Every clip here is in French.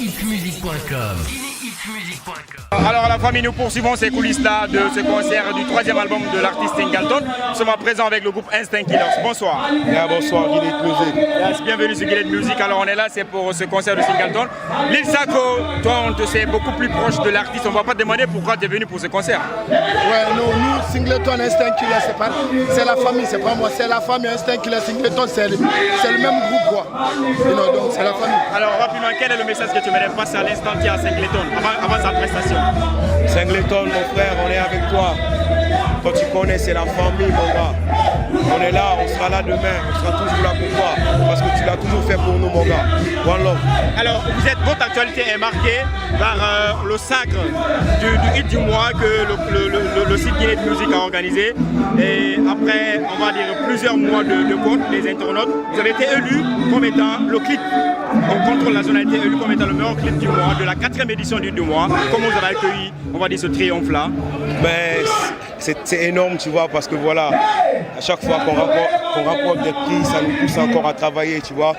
guinéhitsmusic.com. Alors la famille, nous poursuivons ces coulisses-là de ce concert du troisième album de l'artiste Singleton. Nous sommes à présent avec le groupe Instinct Killers. Bonsoir. Bonsoir, Guinée Music. Yes, bienvenue sur Guinée Music. Alors on est là, c'est pour ce concert de Singleton. Lil Sako, toi on te sait beaucoup plus proche de l'artiste. On ne va pas te demander pourquoi tu es venu pour ce concert. Ouais, non, nous, Singleton, Instinct Killers, c'est la famille, c'est pas moi, c'est la famille. Instinct Killers, Singleton, c'est le même groupe, quoi. Donc c'est la famille. Alors rapidement, quel est le message que tu me passer à l'instant qui est à Singleton, avant sa prestation? Singleton, mon frère, on est avec toi. Quand tu connais, c'est la famille, mon gars. On est là, on sera là demain, on sera toujours là pour toi. Parce que tu l'as toujours fait pour nous, mon gars. One love. Alors, votre actualité est marquée par le sacre du hit du mois que le site Guinée Music a organisé. Et après, on va dire plusieurs mois de vote des internautes, vous avez été élu comme étant le clip. On contrôle la zone, a été élu comme étant le meilleur clip du mois, de la 4e édition du mois. Comment vous avez accueilli, on va dire, ce triomphe-là? Ben, c'est énorme, tu vois, parce que voilà, à chaque fois qu'on rapporte des prix, ça nous pousse encore à travailler, tu vois.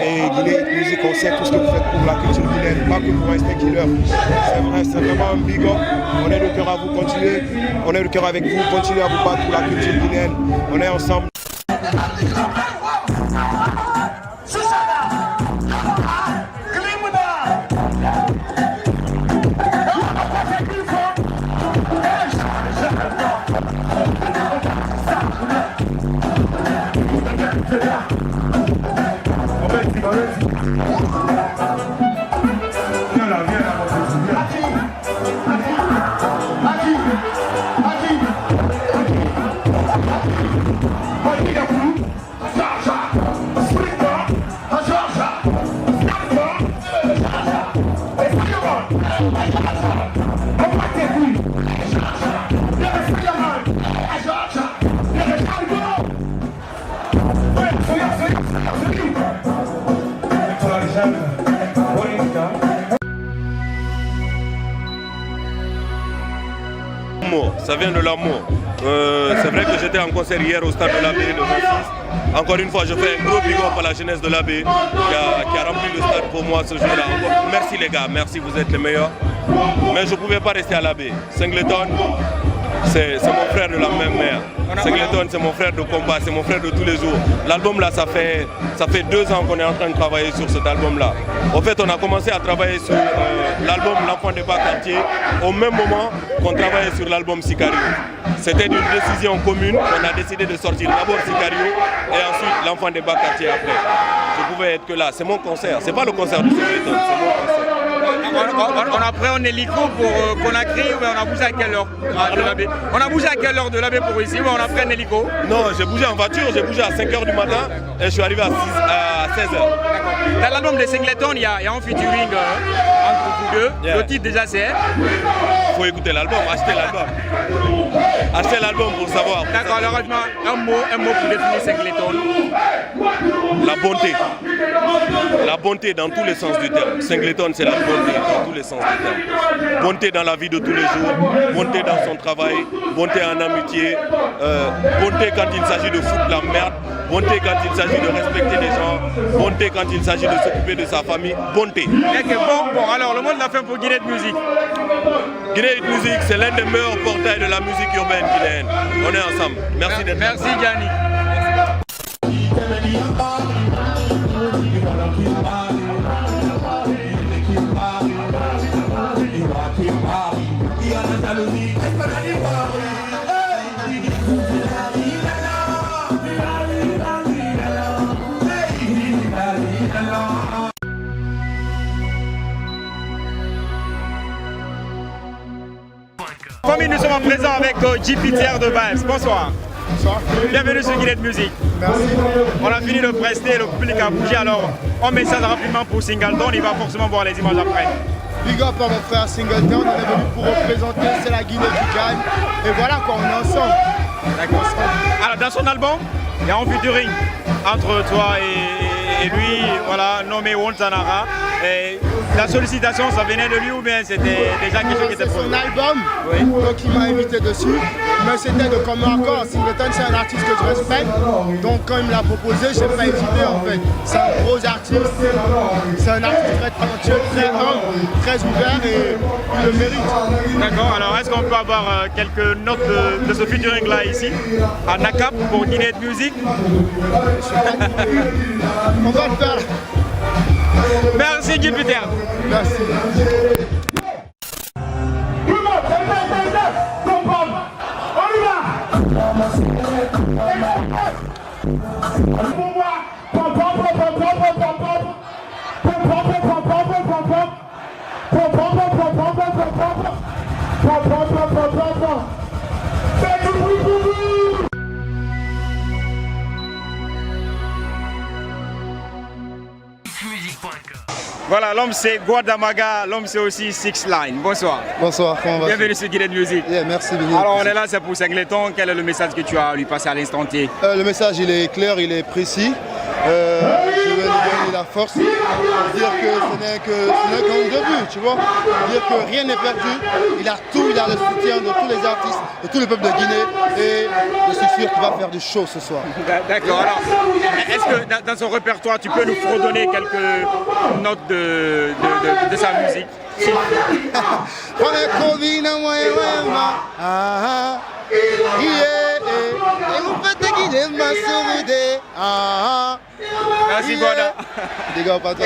Et Guinée Music, on sait tout ce que vous faites pour la culture guinéenne, pas que pour Instinct Killers. C'est vrai, c'est vraiment un big up. On est de cœur à vous, continuer. On est de cœur avec vous, continuez à vous battre pour la culture guinéenne. On est ensemble. Ça vient de l'amour. C'est vrai que j'étais en concert hier au stade de l'Abbé de Francis. Encore une fois, je fais un gros big up à la jeunesse de l'Abbé qui a rempli le stade pour moi ce jour-là. Merci les gars, merci, vous êtes les meilleurs. Mais je ne pouvais pas rester à l'Abbé. Singleton, c'est mon frère de la même mère. Singleton, c'est mon frère de combat, c'est mon frère de tous les jours. L'album là, ça fait 2 ans qu'on est en train de travailler sur cet album là. En fait, on a commencé à travailler sur l'album L'Enfant des bas quartiers au même moment qu'on travaillait sur l'album Sicario. C'était une décision commune, on a décidé de sortir d'abord Sicario et ensuite L'Enfant des bas quartiers après. Je pouvais être que là, c'est mon concert, c'est pas le concert de Singleton, c'est mon concert. On a pris un hélico pour Conakry, ou on a bougé à quelle heure de l'Abbé? On a bougé à quelle heure de l'Abbé pour ici, ou on a pris un hélico? Non, j'ai bougé en voiture, j'ai bougé à 5h du matin et je suis arrivé à 16h. Dans l'album de Singleton, il y a un featuring entre vous deux. Yeah. Le titre déjà c'est? Il faut écouter l'album, acheter l'album. Acheter l'album pour savoir. D'accord, alors un mot pour définir Singleton. La bonté. La bonté dans tous les sens du terme. Singleton, c'est la bonté dans tous les sens du terme. Bonté dans la vie de tous les jours, bonté dans son travail, bonté en amitié, bonté quand il s'agit de foutre la merde, bonté quand il s'agit de respecter les gens, bonté quand il s'agit de s'occuper de sa famille, bonté. Bon, alors le mot de la fin pour Guinée Music. Guinée Music, c'est l'un des meilleurs portails de la musique urbaine guinéenne. On est ensemble. Merci d'être là. Merci Gianni. Famille, nous sommes en présent avec JPTR de Vibes. Bonsoir. Bonsoir. Bienvenue sur Guinée Music. Merci. On a fini de prester, le public a bougé, alors on met ça rapidement pour Singleton, il va forcément voir les images après. Big up à mon frère Singleton, on est venu pour représenter, c'est la Guinée qui gagne. Et voilà quoi, on est ensemble. D'accord. Alors dans son album, il y a un featuring entre toi et lui, voilà, nommé Wontanara. Et La sollicitation, ça venait de lui ou bien c'était déjà quelque chose qui était C'est prévu? son album, Oui. donc il m'a invité dessus. Mais c'était de commun accord. Singleton, c'est un artiste que je respecte. Donc quand il me l'a proposé, j'ai pas hésité en fait. C'est un gros artiste. C'est un artiste très talentueux, très humble, très ouvert et il le mérite. D'accord, alors est-ce qu'on peut avoir quelques notes de ce featuring là ici, à Nakap pour Guinée de musique? On va le faire. Merci Jupiter. Merci. Voilà, l'homme c'est Guadamaga, l'homme c'est aussi Six Line. Bonsoir. Bonsoir, comment vas-tu? Bienvenue sur Guinée de musique. Yeah, merci Benny. Alors on est là, c'est pour Singleton. Quel est le message que tu as à lui passer à l'instant T? Le message il est clair, il est précis. Je vais lui donner la force pour dire que ce n'est qu'un début, tu vois. Dire que rien n'est perdu. Il a tout, il a le soutien de tous les artistes, de tout le peuple de Guinée. Et je suis sûr qu'il va faire du show ce soir. D'accord, alors est-ce que dans son répertoire tu peux nous fredonner quelques notes de sa musique? Merci Goda. Big up à toi.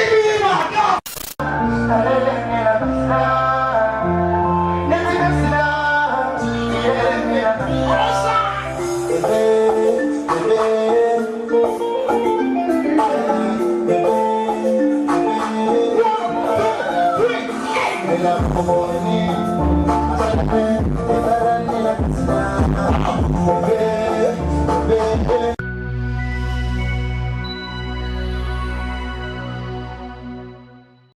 Come on,